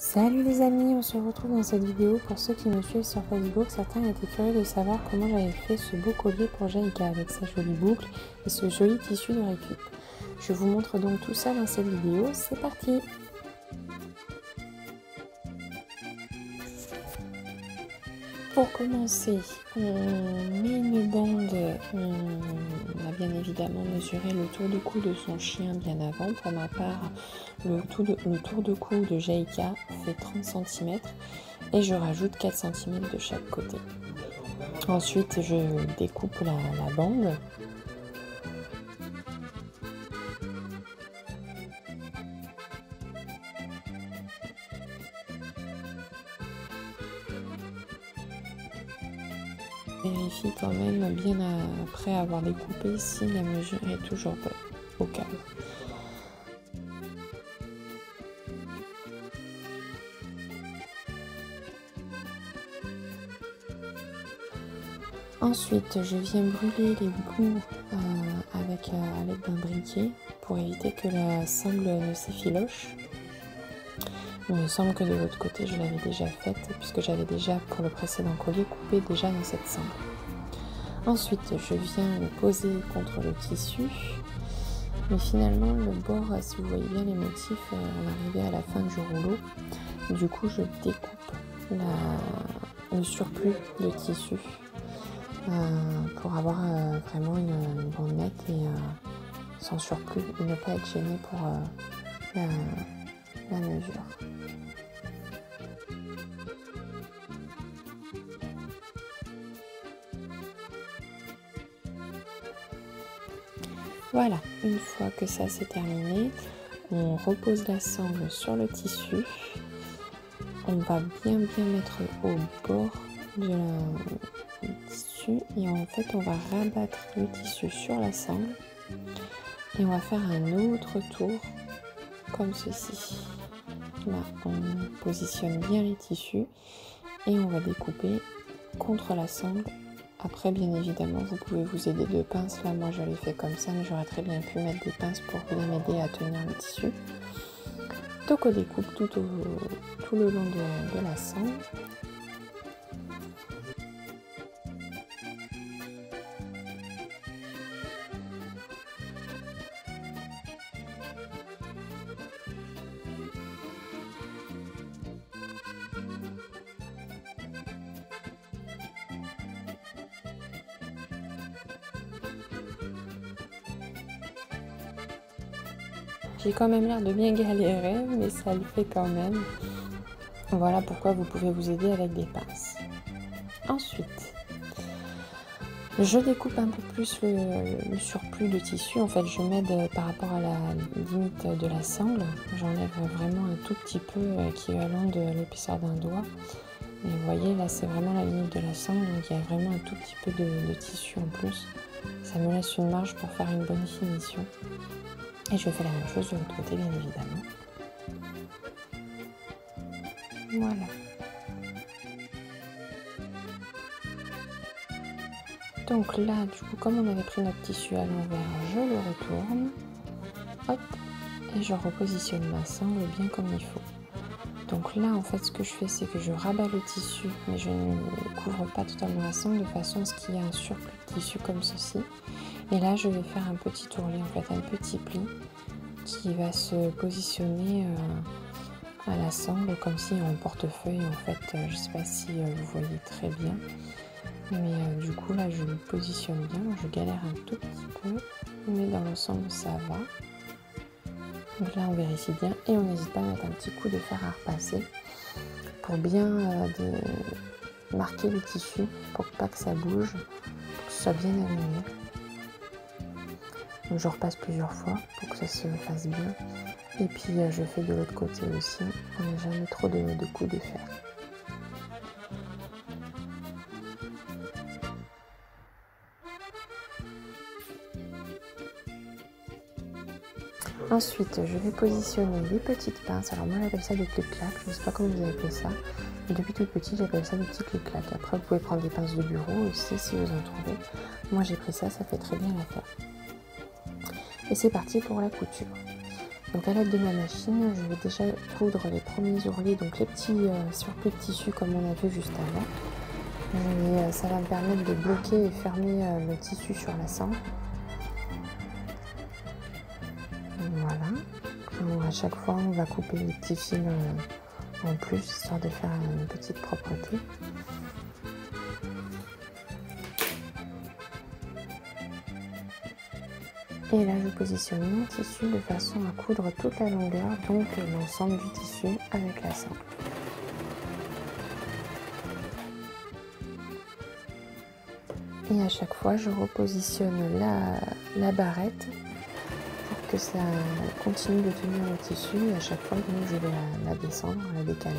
Salut les amis, on se retrouve dans cette vidéo. Pour ceux qui me suivent sur Facebook, certains étaient curieux de savoir comment j'avais fait ce beau collier pour Jaïka avec sa jolie boucle et ce joli tissu de récup. Je vous montre donc tout ça dans cette vidéo, c'est parti! Pour commencer, on met une bande, on a bien évidemment mesuré le tour de cou de son chien bien avant. Pour ma part, le tour de cou de Jaïka fait 30 cm et je rajoute 4 cm de chaque côté. Ensuite, je découpe la bande. Vérifie quand même bien après avoir découpé si la mesure est toujours bonne, au cas où. Ensuite, je viens brûler les bouts avec d'un briquet pour éviter que la sangle ne s'effiloche. Il me semble que de l'autre côté je l'avais déjà faite puisque j'avais déjà pour le précédent collier coupé déjà dans cette sangle. Ensuite je viens le poser contre le tissu, mais finalement le bord, si vous voyez bien les motifs, on arrivait à la fin du rouleau. Du coup je découpe le surplus de tissu pour avoir vraiment une bande nette et sans surplus et ne pas être gêné pour la mesure. Voilà, une fois que ça c'est terminé, on repose la sangle sur le tissu. On va bien mettre au bord du tissu et en fait on va rabattre le tissu sur la sangle et on va faire un autre tour comme ceci. Là on positionne bien les tissus et on va découper contre la sangle. Après, bien évidemment, vous pouvez vous aider de pinces. Là, moi, je l'ai fait comme ça, mais j'aurais très bien pu mettre des pinces pour bien m'aider à tenir le tissu. Donc, on découpe tout le long de la sangle. J'ai quand même l'air de bien galérer, mais ça le fait quand même. Voilà pourquoi vous pouvez vous aider avec des pinces. Ensuite, je découpe un peu plus le surplus de tissu. En fait, je m'aide par rapport à la limite de la sangle. J'enlève vraiment un tout petit peu, équivalent de l'épaisseur d'un doigt. Et vous voyez, là, c'est vraiment la limite de la sangle. Donc, il y a vraiment un tout petit peu de tissu en plus. Ça me laisse une marge pour faire une bonne finition. Et je fais la même chose de l'autre côté, bien évidemment. Voilà. Donc là, du coup, comme on avait pris notre tissu à l'envers, je le retourne. Hop. Et je repositionne ma sangle bien comme il faut. Donc là, en fait, ce que je fais, c'est que je rabats le tissu, mais je ne couvre pas totalement la sangle de façon à ce qu'il y ait un surplus de tissu comme ceci. Et là, je vais faire un petit tourlis, en fait, un petit pli qui va se positionner à la sangle comme si en portefeuille. En fait, je ne sais pas si vous voyez très bien, mais du coup, là, je le positionne bien. Je galère un tout petit peu, mais dans l'ensemble, ça va. Donc là, on vérifie bien et on n'hésite pas à mettre un petit coup de fer à repasser pour bien marquer le tissu, pour pas que ça bouge, pour que ce soit bien aligné. Donc je repasse plusieurs fois pour que ça se fasse bien. Et puis je fais de l'autre côté aussi. On n'a jamais trop de coups de fer. Ensuite, je vais positionner les petites pinces. Alors moi j'appelle ça des clic-clac, je ne sais pas comment vous appelez ça. Mais depuis tout petit, j'appelle ça des petits clic-clac. Après, vous pouvez prendre des pinces de bureau aussi si vous en trouvez. Moi j'ai pris ça, ça fait très bien l'affaire. Et c'est parti pour la couture. Donc à l'aide de ma machine, je vais déjà coudre les premiers ourlets, donc les petits surplus de tissu comme on a vu juste avant. Et ça va me permettre de bloquer et fermer le tissu sur la sangle. Voilà. Donc, à chaque fois, on va couper les petits fils en plus, histoire de faire une petite propreté. Et là, je positionne mon tissu de façon à coudre toute la longueur, donc l'ensemble du tissu avec la sangle. Et à chaque fois, je repositionne la barrette pour que ça continue de tenir le tissu. Et à chaque fois, donc, je vais la descendre, la décaler,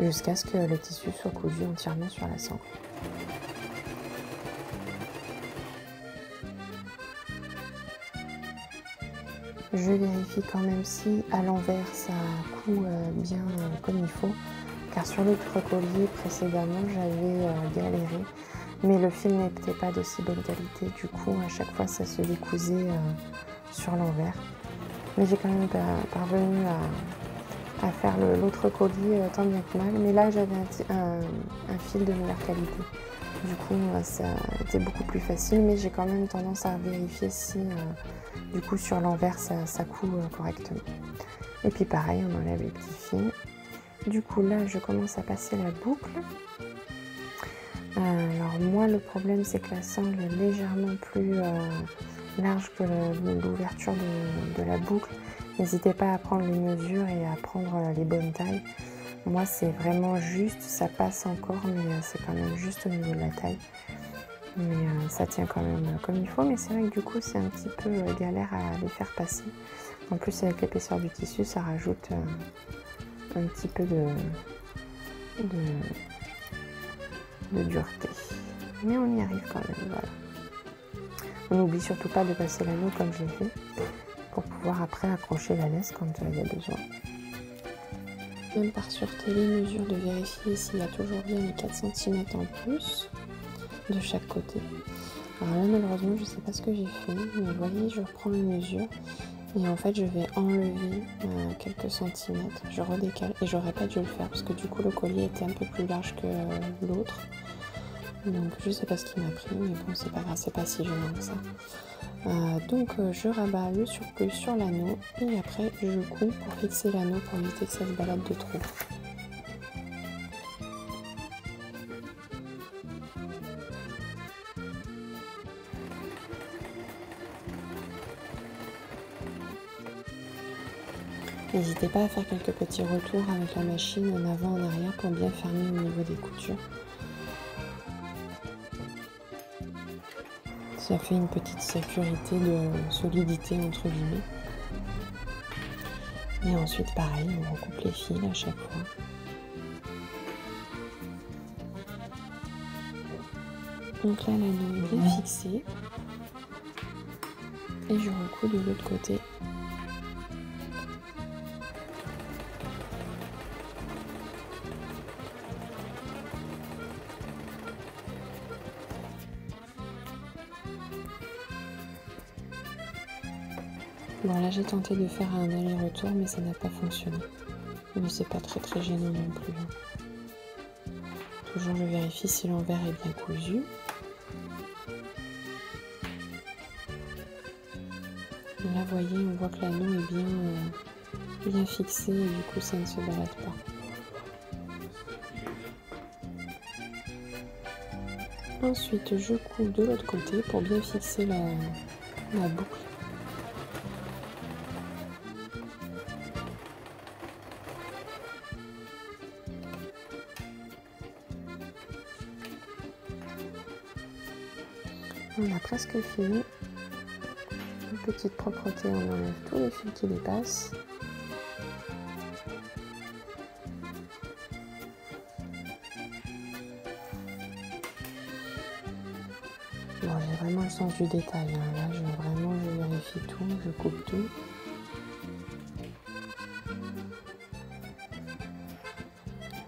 jusqu'à ce que le tissu soit cousu entièrement sur la sangle. Je vérifie quand même si à l'envers ça coud bien comme il faut, car sur l'autre collier précédemment j'avais galéré, mais le fil n'était pas d'aussi bonne qualité, du coup à chaque fois ça se décousait sur l'envers. Mais j'ai quand même parvenu à faire l'autre collier tant bien que mal, mais là j'avais un fil de meilleure qualité. Du coup, ça a été beaucoup plus facile, mais j'ai quand même tendance à vérifier si, du coup, sur l'envers, ça coud correctement. Et puis pareil, on enlève les petits fils. Du coup, là, je commence à passer la boucle. Alors moi, le problème, c'est que la sangle est légèrement plus large que l'ouverture de la boucle. N'hésitez pas à prendre les mesures et à prendre les bonnes tailles. Moi, c'est vraiment juste, ça passe encore, mais c'est quand même juste au niveau de la taille. Mais ça tient quand même comme il faut, mais c'est vrai que du coup, c'est un petit peu galère à les faire passer. En plus, avec l'épaisseur du tissu, ça rajoute un petit peu de dureté. Mais on y arrive quand même, voilà. On n'oublie surtout pas de passer l'anneau comme je l'ai fait, pour pouvoir après accrocher la laisse quand il y a besoin. Même par sûreté les mesures, de vérifier s'il y a toujours bien les 4 cm en plus de chaque côté. Alors là malheureusement je ne sais pas ce que j'ai fait, mais vous voyez je reprends les mesures et en fait je vais enlever quelques centimètres, je redécale et j'aurais pas dû le faire parce que du coup le collier était un peu plus large que l'autre. Donc je sais pas ce qui m'a pris, mais bon c'est pas grave, c'est pas si gênant que ça. Donc je rabats le surplus sur l'anneau et après je couds pour fixer l'anneau pour éviter que ça se balade de trop. N'hésitez pas à faire quelques petits retours avec la machine en avant en arrière pour bien fermer au niveau des coutures. Ça fait une petite sécurité de solidité entre guillemets. Et ensuite pareil, on recoupe les fils à chaque fois. Donc là l'anneau est bien fixé. Et je recouds de l'autre côté. Bon là j'ai tenté de faire un aller-retour mais ça n'a pas fonctionné. Mais c'est pas très gênant non plus. Toujours je vérifie si l'envers est bien cousu. Là vous voyez, on voit que l'anneau est bien fixé et du coup ça ne se balade pas. Ensuite je couds de l'autre côté pour bien fixer la boucle. On a presque fini. Une petite propreté, on enlève tous les fils qui dépassent. Bon, j'ai vraiment le sens du détail. Hein. Là, je vérifie tout, je coupe tout.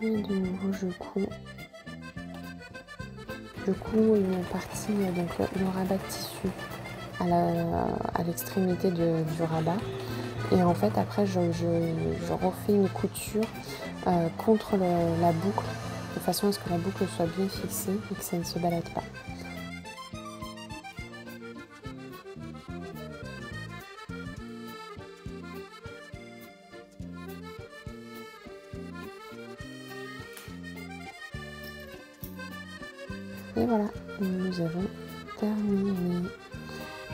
Et de nouveau, je couds. Je couds une partie, donc le rabat de tissu à l'extrémité du rabat Et en fait après je refais une couture contre la boucle, de façon à ce que la boucle soit bien fixée et que ça ne se balade pas. Et voilà, nous avons terminé.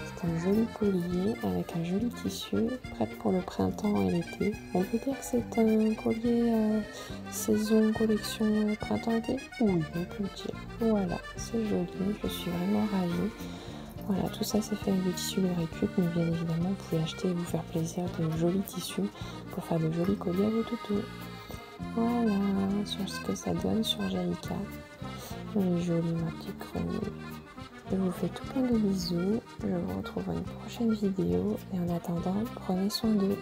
C'est un joli collier avec un joli tissu, prêt pour le printemps et l'été. On peut dire que c'est un collier saison, collection printemps-été. Oui, on peut le dire. Voilà, c'est joli, je suis vraiment ravie. Voilà, tout ça c'est fait avec des tissus de récup, mais bien évidemment vous pouvez acheter et vous faire plaisir de jolis tissus pour faire de jolis colliers à vos toutous. Voilà, sur ce que ça donne sur Jalika. Elle est jolie ma petite grenouille. Je vous fais tout plein de bisous. Je vous retrouve dans une prochaine vidéo. Et en attendant, prenez soin d'eux.